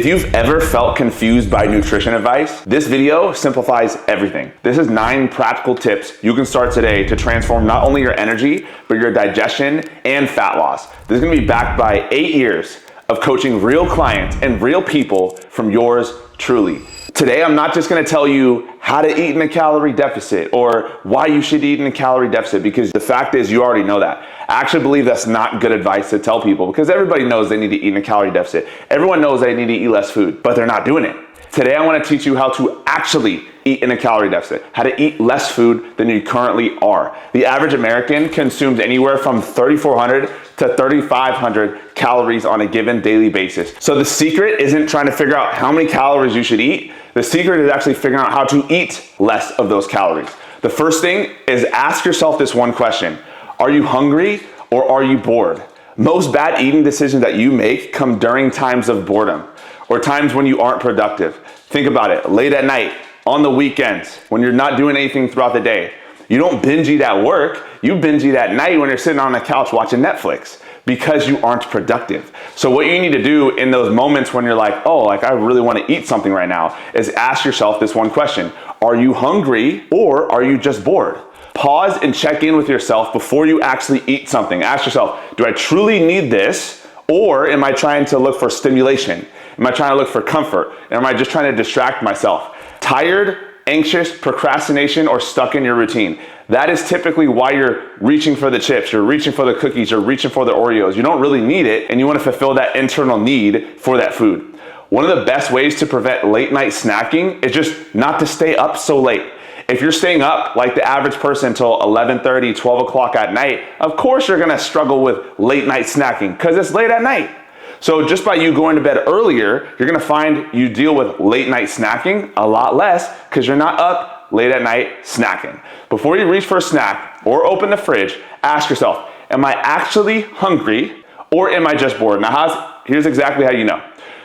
If you've ever felt confused by nutrition advice, this video simplifies everything. This is 9 practical tips you can start today to transform not only your energy, but your digestion and fat loss. This is gonna be backed by 8 years of coaching real clients and real people from yours truly. Today, I'm not just gonna tell you how to eat in a calorie deficit or why you should eat in a calorie deficit, because the fact is you already know that. I actually believe that's not good advice to tell people, because everybody knows they need to eat in a calorie deficit. Everyone knows they need to eat less food, but they're not doing it. Today, I wanna teach you how to actually eat in a calorie deficit, how to eat less food than you currently are. The average American consumes anywhere from 3,400 to 3,500 calories on a given daily basis. So the secret isn't trying to figure out how many calories you should eat. The secret is actually figuring out how to eat less of those calories. The first thing is ask yourself this one question: are you hungry or are you bored? Most bad eating decisions that you make come during times of boredom or times when you aren't productive. Think about it, late at night, on the weekends, when you're not doing anything throughout the day. You don't binge eat at work, you binge eat at night when you're sitting on the couch watching Netflix, because you aren't productive. So what you need to do in those moments when you're like, oh, I really want to eat something right now, is ask yourself this one question: are you hungry or are you just bored? Pause and check in with yourself before you actually eat something. Ask yourself, do I truly need this, or am I trying to look for stimulation? Am I trying to look for comfort? And am I just trying to distract myself? Tired, anxious, procrastination, or stuck in your routine. That is typically why you're reaching for the chips, you're reaching for the cookies, you're reaching for the Oreos. You don't really need it, and you want to fulfill that internal need for that food. One of the best ways to prevent late night snacking is just not to stay up so late. If you're staying up like the average person until 11:30, 12 o'clock at night, of course you're gonna struggle with late night snacking because it's late at night. So just by you going to bed earlier, you're gonna find you deal with late night snacking a lot less because you're not up late at night snacking. Before you reach for a snack or open the fridge, ask yourself, am I actually hungry or am I just bored? Now here's exactly how you know.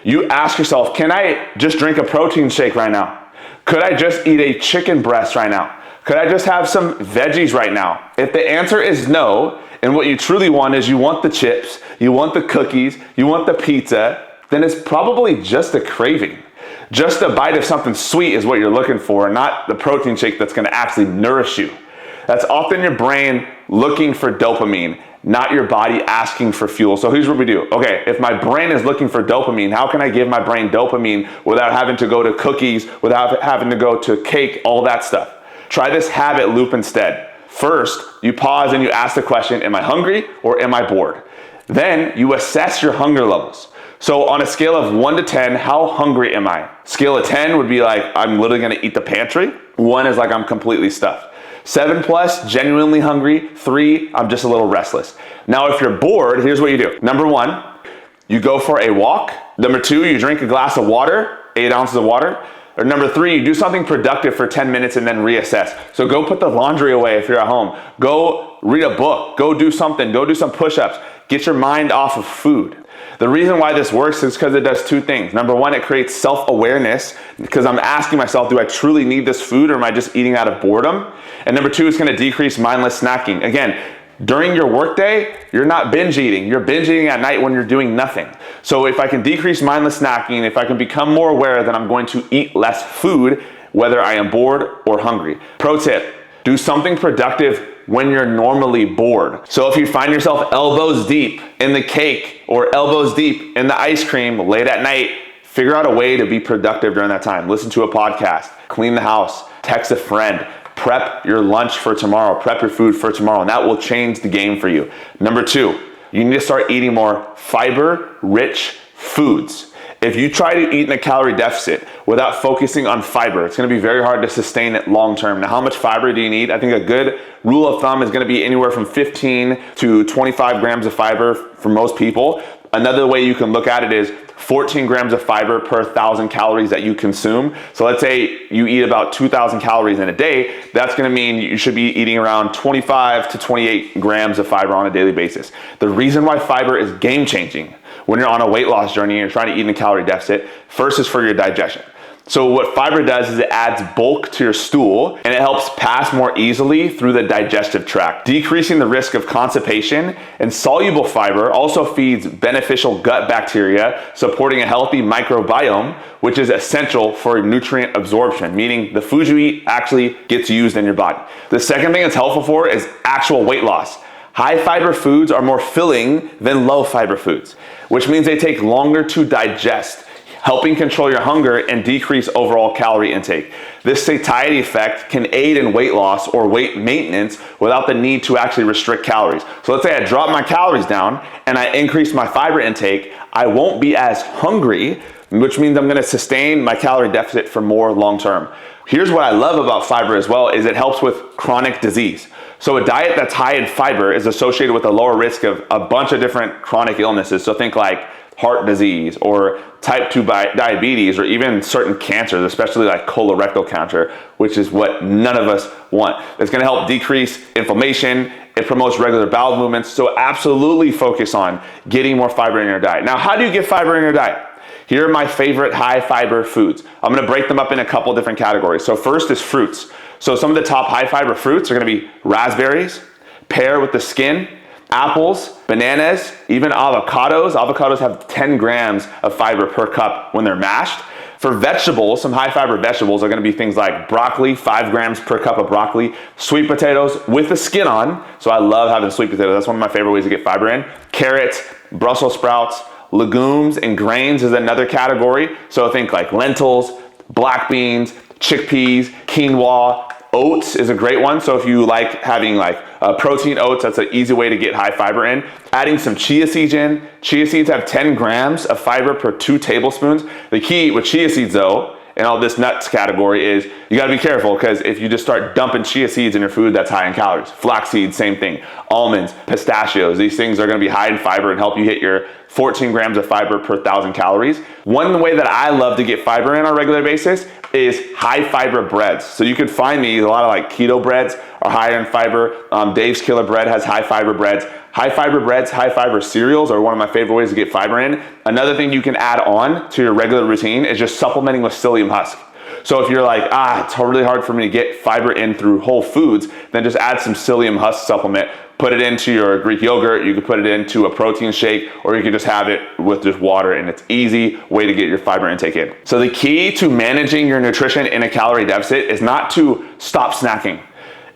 You ask yourself, can I just drink a protein shake right now? Could I just eat a chicken breast right now? Could I just have some veggies right now? If the answer is no, and what you truly want is you want the chips, you want the cookies, you want the pizza, then it's probably just a craving. Just a bite of something sweet is what you're looking for, not the protein shake that's gonna actually nourish you. That's often your brain looking for dopamine, not your body asking for fuel. So here's what we do. Okay, if my brain is looking for dopamine, how can I give my brain dopamine without having to go to cookies, without having to go to cake, all that stuff? Try this habit loop instead. First, you pause and you ask the question, am I hungry or am I bored? Then you assess your hunger levels. So on a scale of 1 to 10, how hungry am I? Scale of 10 would be like, I'm literally gonna eat the pantry. 1 is like, I'm completely stuffed. 7 plus, genuinely hungry. 3, I'm just a little restless. Now, if you're bored, here's what you do. Number 1, you go for a walk. Number 2, you drink a glass of water, 8 ounces of water. Or number 3, you do something productive for 10 minutes and then reassess. So go put the laundry away if you're at home. Go read a book, go do something, go do some push-ups. Get your mind off of food. The reason why this works is because it does 2 things. Number 1, it creates self-awareness, because I'm asking myself, do I truly need this food or am I just eating out of boredom? And number 2, it's gonna decrease mindless snacking. Again, during your workday, you're not binge eating. You're binge eating at night when you're doing nothing. So if I can decrease mindless snacking, if I can become more aware that I'm going to eat less food, whether I am bored or hungry. Pro tip, do something productive when you're normally bored. So if you find yourself elbows deep in the cake or elbows deep in the ice cream late at night, figure out a way to be productive during that time. Listen to a podcast, clean the house, text a friend, prep your lunch for tomorrow, prep your food for tomorrow, and that will change the game for you. Number 2, you need to start eating more fiber-rich foods. If you try to eat in a calorie deficit without focusing on fiber, it's gonna be very hard to sustain it long-term. Now, how much fiber do you need? I think a good rule of thumb is gonna be anywhere from 15 to 25 grams of fiber for most people. Another way you can look at it is 14 grams of fiber per 1,000 calories that you consume. So let's say you eat about 2,000 calories in a day. That's gonna mean you should be eating around 25 to 28 grams of fiber on a daily basis. The reason why fiber is game changing when you're on a weight loss journey and you're trying to eat in a calorie deficit, first is for your digestion. So what fiber does is it adds bulk to your stool and it helps pass more easily through the digestive tract, decreasing the risk of constipation. And soluble fiber also feeds beneficial gut bacteria, supporting a healthy microbiome, which is essential for nutrient absorption, meaning the food you eat actually gets used in your body. The second thing it's helpful for is actual weight loss. High fiber foods are more filling than low fiber foods, which means they take longer to digest, helping control your hunger and decrease overall calorie intake. This satiety effect can aid in weight loss or weight maintenance without the need to actually restrict calories. So let's say I drop my calories down and I increase my fiber intake, I won't be as hungry, which means I'm gonna sustain my calorie deficit for more long term. Here's what I love about fiber as well, is it helps with chronic disease. So a diet that's high in fiber is associated with a lower risk of a bunch of different chronic illnesses. So think like heart disease or type 2 diabetes or even certain cancers, especially like colorectal cancer, which is what none of us want. It's gonna help decrease inflammation. It promotes regular bowel movements. So absolutely focus on getting more fiber in your diet. Now, how do you get fiber in your diet? Here are my favorite high fiber foods. I'm gonna break them up in a couple different categories. So first is fruits. So some of the top high fiber fruits are gonna be raspberries, pear with the skin, apples, bananas, even avocados. Avocados have 10 grams of fiber per cup when they're mashed. For vegetables, some high fiber vegetables are gonna be things like broccoli, 5 grams per cup of broccoli, sweet potatoes with the skin on. So I love having sweet potatoes. That's one of my favorite ways to get fiber in. Carrots, Brussels sprouts, legumes and grains is another category. So think like lentils, black beans, chickpeas, quinoa. Oats is a great one. So if you like having like protein oats, that's an easy way to get high fiber in. Adding some chia seeds in. Chia seeds have 10 grams of fiber per 2 tablespoons. The key with chia seeds though, and all this nuts category, is you gotta be careful, because if you just start dumping chia seeds in your food, that's high in calories. Flax seeds, same thing. Almonds, pistachios, these things are gonna be high in fiber and help you hit your 14 grams of fiber per 1,000 calories. One way that I love to get fiber in on a regular basis is high fiber breads. So you can find me, a lot of like keto breads are higher in fiber. Dave's Killer Bread has high fiber breads. High fiber breads, high fiber cereals are one of my favorite ways to get fiber in. Another thing you can add on to your regular routine is just supplementing with psyllium husk. So if you're like, it's really hard for me to get fiber in through whole foods, then just add some psyllium husk supplement, put it into your Greek yogurt, you could put it into a protein shake, or you can just have it with just water, and it's easy way to get your fiber intake in. So the key to managing your nutrition in a calorie deficit is not to stop snacking.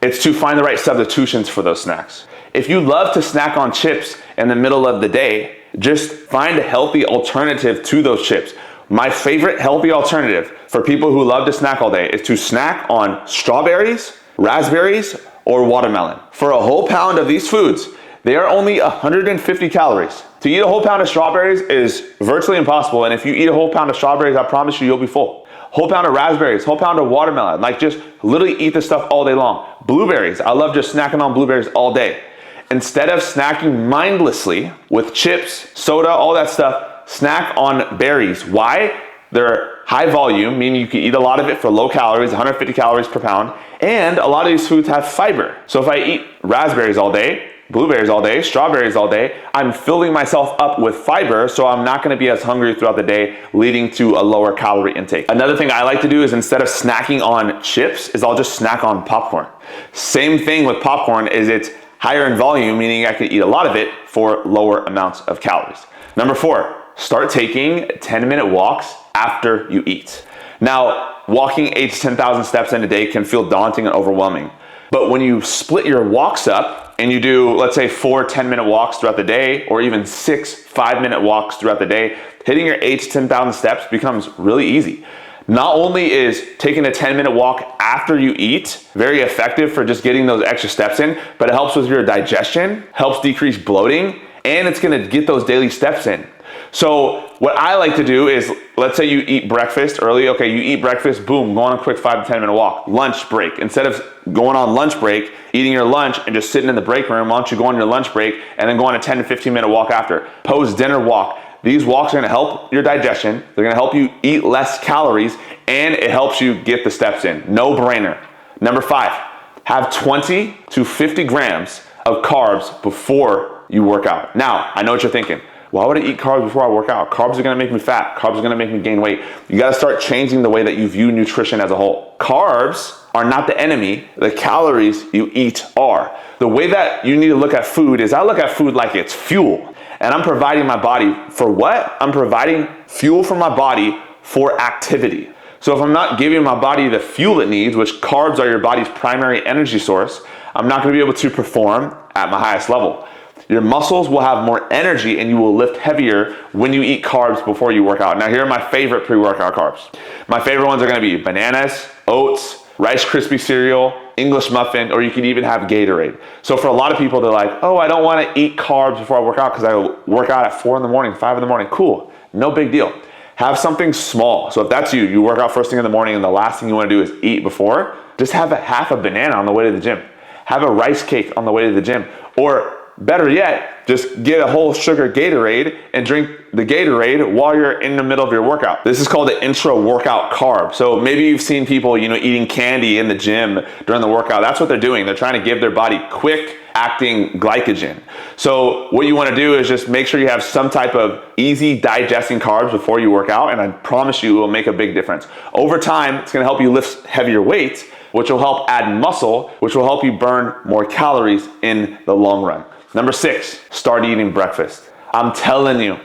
It's to find the right substitutions for those snacks. If you love to snack on chips in the middle of the day, just find a healthy alternative to those chips. My favorite healthy alternative for people who love to snack all day is to snack on strawberries, raspberries, or watermelon. For a whole pound of these foods, they are only 150 calories. To eat a whole pound of strawberries is virtually impossible, and if you eat a whole pound of strawberries, I promise you, you'll be full. Whole pound of raspberries, whole pound of watermelon, like just literally eat this stuff all day long. Blueberries, I love just snacking on blueberries all day. Instead of snacking mindlessly with chips, soda, all that stuff, snack on berries. Why? They're high volume, meaning you can eat a lot of it for low calories, 150 calories per pound, and a lot of these foods have fiber. So if I eat raspberries all day, blueberries all day, strawberries all day, I'm filling myself up with fiber, so I'm not gonna be as hungry throughout the day, leading to a lower calorie intake. Another thing I like to do is, instead of snacking on chips, is I'll just snack on popcorn. Same thing with popcorn, is it's higher in volume, meaning I can eat a lot of it for lower amounts of calories. Number 4, start taking 10-minute walks after you eat. Now, walking 8 to 10,000 steps in a day can feel daunting and overwhelming. But when you split your walks up and you do, let's say, 4 10-minute walks throughout the day, or even 6 5-minute walks throughout the day, hitting your 8 to 10,000 steps becomes really easy. Not only is taking a 10-minute walk after you eat very effective for just getting those extra steps in, but it helps with your digestion, helps decrease bloating, and it's gonna get those daily steps in. So what I like to do is, let's say you eat breakfast early. Okay, you eat breakfast, boom, go on a quick 5 to 10 minute walk. Lunch break. Instead of going on lunch break, eating your lunch and just sitting in the break room, why don't you go on your lunch break and then go on a 10 to 15 minute walk after. Post dinner walk. These walks are gonna help your digestion. They're gonna help you eat less calories, and it helps you get the steps in. No brainer. Number 5, have 20 to 50 grams of carbs before you work out. Now, I know what you're thinking. Why would I eat carbs before I work out? Carbs are gonna make me fat. Carbs are gonna make me gain weight. You gotta start changing the way that you view nutrition as a whole. Carbs are not the enemy. The calories you eat are. The way that you need to look at food is I look at food like it's fuel. And I'm providing my body for what? I'm providing fuel for my body for activity. So if I'm not giving my body the fuel it needs, which carbs are your body's primary energy source, I'm not gonna be able to perform at my highest level. Your muscles will have more energy and you will lift heavier when you eat carbs before you work out. Now here are my favorite pre-workout carbs. My favorite ones are gonna be bananas, oats, Rice Krispie cereal, English muffin, or you can even have Gatorade. So for a lot of people, they're like, oh, I don't wanna eat carbs before I work out because I work out at 4 in the morning, 5 in the morning. Cool, no big deal. Have something small. So if that's you work out first thing in the morning and the last thing you wanna do is eat before, just have half a banana on the way to the gym. Have a rice cake on the way to the gym. Or better yet, just get a whole sugar Gatorade and drink the Gatorade while you're in the middle of your workout. This is called the intra-workout carb. So maybe you've seen people, eating candy in the gym during the workout. That's what they're doing. They're trying to give their body quick acting glycogen. So what you want to do is just make sure you have some type of easy digesting carbs before you work out, and I promise you it will make a big difference. Over time, it's going to help you lift heavier weights, which will help add muscle, which will help you burn more calories in the long run. Number 6, start eating breakfast. I'm telling you,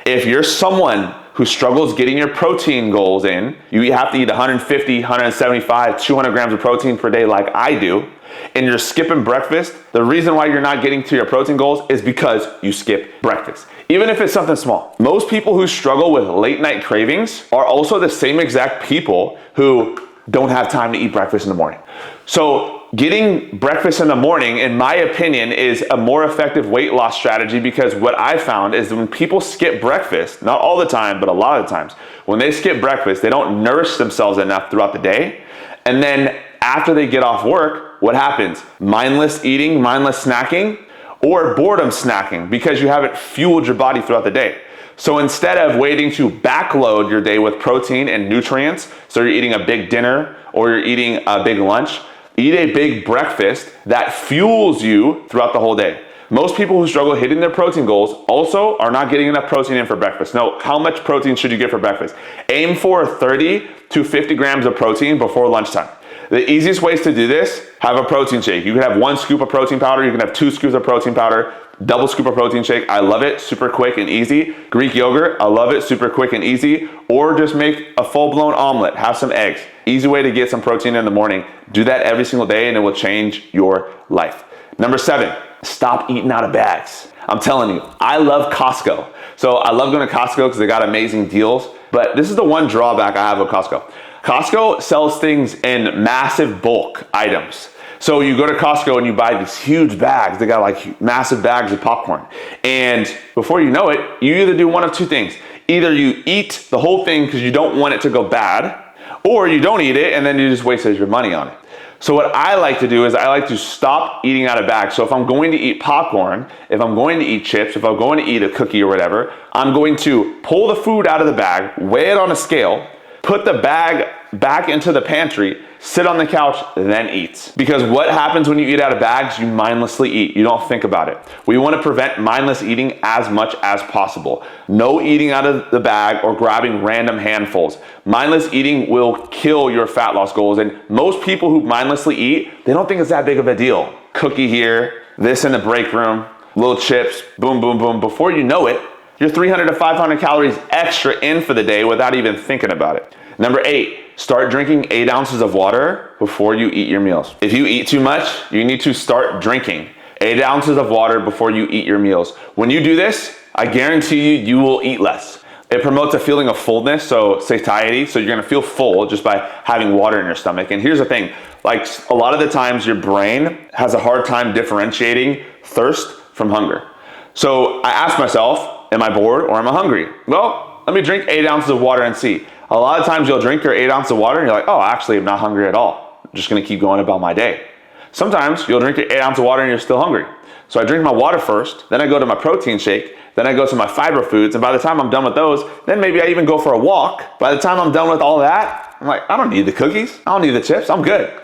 if you're someone who struggles getting your protein goals in, you have to eat 150, 175, 200 grams of protein per day like I do, and you're skipping breakfast, the reason why you're not getting to your protein goals is because you skip breakfast. Even if it's something small. Most people who struggle with late night cravings are also the same exact people who don't have time to eat breakfast in the morning. So getting breakfast in the morning, in my opinion, is a more effective weight loss strategy, because what I found is when people skip breakfast, not all the time, but a lot of the times, when they skip breakfast, they don't nourish themselves enough throughout the day. And then after they get off work, what happens? Mindless eating, mindless snacking, or boredom snacking, because you haven't fueled your body throughout the day. So instead of waiting to backload your day with protein and nutrients, so you're eating a big dinner or you're eating a big lunch, eat a big breakfast that fuels you throughout the whole day. Most people who struggle hitting their protein goals also are not getting enough protein in for breakfast. Now, how much protein should you get for breakfast? Aim for 30 to 50 grams of protein before lunchtime. The easiest ways to do this, have a protein shake. You can have 1 scoop of protein powder, you can have 2 scoops of protein powder, double scoop of protein shake. I love it, super quick and easy. Greek yogurt, I love it, super quick and easy. Or just make a full-blown omelet, have some eggs. Easy way to get some protein in the morning. Do that every single day and it will change your life. Number 7, stop eating out of bags. I'm telling you, I love Costco. So I love going to Costco because they got amazing deals, but this is the one drawback I have with Costco. Costco sells things in massive bulk items. So you go to Costco and you buy these huge bags. They got like massive bags of popcorn. And before you know it, you either do one of 2 things. Either you eat the whole thing because you don't want it to go bad, or you don't eat it and then you just wasted your money on it. So what I like to do is I like to stop eating out of bags. So if I'm going to eat popcorn, if I'm going to eat chips, if I'm going to eat a cookie or whatever, I'm going to pull the food out of the bag, weigh it on a scale, put the bag back into the pantry, sit on the couch, then eat. Because what happens when you eat out of bags? You mindlessly eat. You don't think about it. We want to prevent mindless eating as much as possible. No eating out of the bag or grabbing random handfuls. Mindless eating will kill your fat loss goals. And most people who mindlessly eat, they don't think it's that big of a deal. Cookie here, this in the break room, little chips, boom, boom, boom. Before you know it, you're 300 to 500 calories extra in for the day without even thinking about it. Number 8, start drinking 8 ounces of water before you eat your meals. If you eat too much, you need to start drinking 8 ounces of water before you eat your meals. When you do this, I guarantee you will eat less. It promotes a feeling of fullness, so satiety, so you're gonna feel full just by having water in your stomach. And here's the thing, like a lot of the times your brain has a hard time differentiating thirst from hunger. So I ask myself, am I bored or am I hungry? Well, let me drink 8 ounces of water and see. A lot of times you'll drink your 8 ounces of water and you're like, oh, actually I'm not hungry at all. I'm just gonna keep going about my day. Sometimes you'll drink your 8 ounces of water and you're still hungry. So I drink my water first, then I go to my protein shake, then I go to my fiber foods, and by the time I'm done with those, then maybe I even go for a walk. By the time I'm done with all that, I'm like, I don't need the cookies, I don't need the chips, I'm good.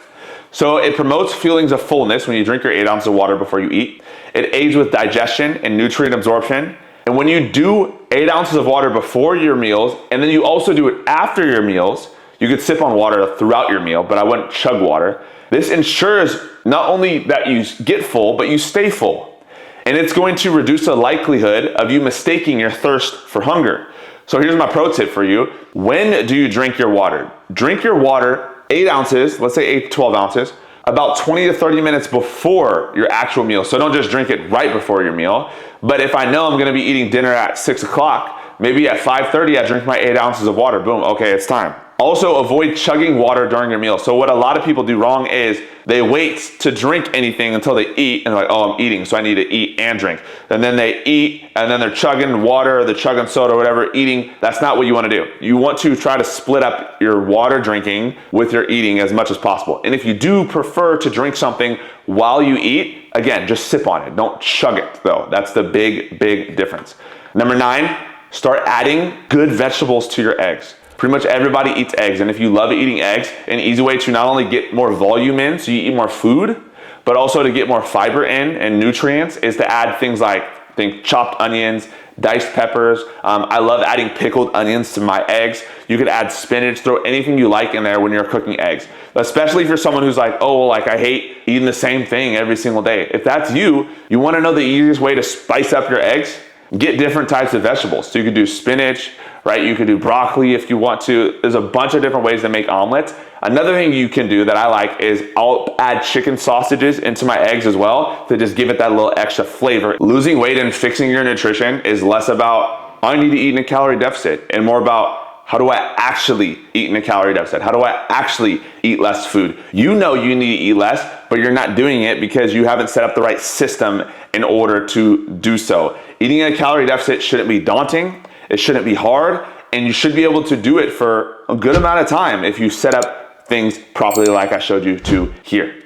So it promotes feelings of fullness when you drink your 8 ounces of water before you eat. It aids with digestion and nutrient absorption. And when you do 8 ounces of water before your meals, and then you also do it after your meals, you could sip on water throughout your meal, but I wouldn't chug water. This ensures not only that you get full, but you stay full. And it's going to reduce the likelihood of you mistaking your thirst for hunger. So here's my pro tip for you. When do you drink your water? Drink your water 8 ounces, let's say 8 to 12 ounces, about 20 to 30 minutes before your actual meal. So don't just drink it right before your meal. But if I know I'm gonna be eating dinner at 6 o'clock, maybe at 5:30 I drink my 8 ounces of water. Boom, okay, it's time. Also, avoid chugging water during your meal. So what a lot of people do wrong is they wait to drink anything until they eat, and they're like, oh, I'm eating, so I need to eat and drink. And then they eat, and then they're chugging water, or they're chugging soda, or whatever, eating. That's not what you want to do. You want to try to split up your water drinking with your eating as much as possible. And if you do prefer to drink something while you eat, again, just sip on it. Don't chug it, though. That's the big, big difference. Number 9, start adding good vegetables to your eggs. Pretty much everybody eats eggs, and if you love eating eggs, an easy way to not only get more volume in, so you eat more food, but also to get more fiber in and nutrients, is to add things like, think chopped onions, diced peppers. I love adding pickled onions to my eggs. You could add spinach, throw anything you like in there when you're cooking eggs. Especially if you're someone who's like, oh, like I hate eating the same thing every single day. If that's you, you wanna know the easiest way to spice up your eggs? Get different types of vegetables. So you could do spinach, right? You could do broccoli if you want to. There's a bunch of different ways to make omelets. Another thing you can do that I like is I'll add chicken sausages into my eggs as well to just give it that little extra flavor. Losing weight and fixing your nutrition is less about I need to eat in a calorie deficit and more about how do I actually eat in a calorie deficit? How do I actually eat less food? You know you need to eat less, but you're not doing it because you haven't set up the right system in order to do so. Eating in a calorie deficit shouldn't be daunting. It shouldn't be hard, and you should be able to do it for a good amount of time if you set up things properly like I showed you to here.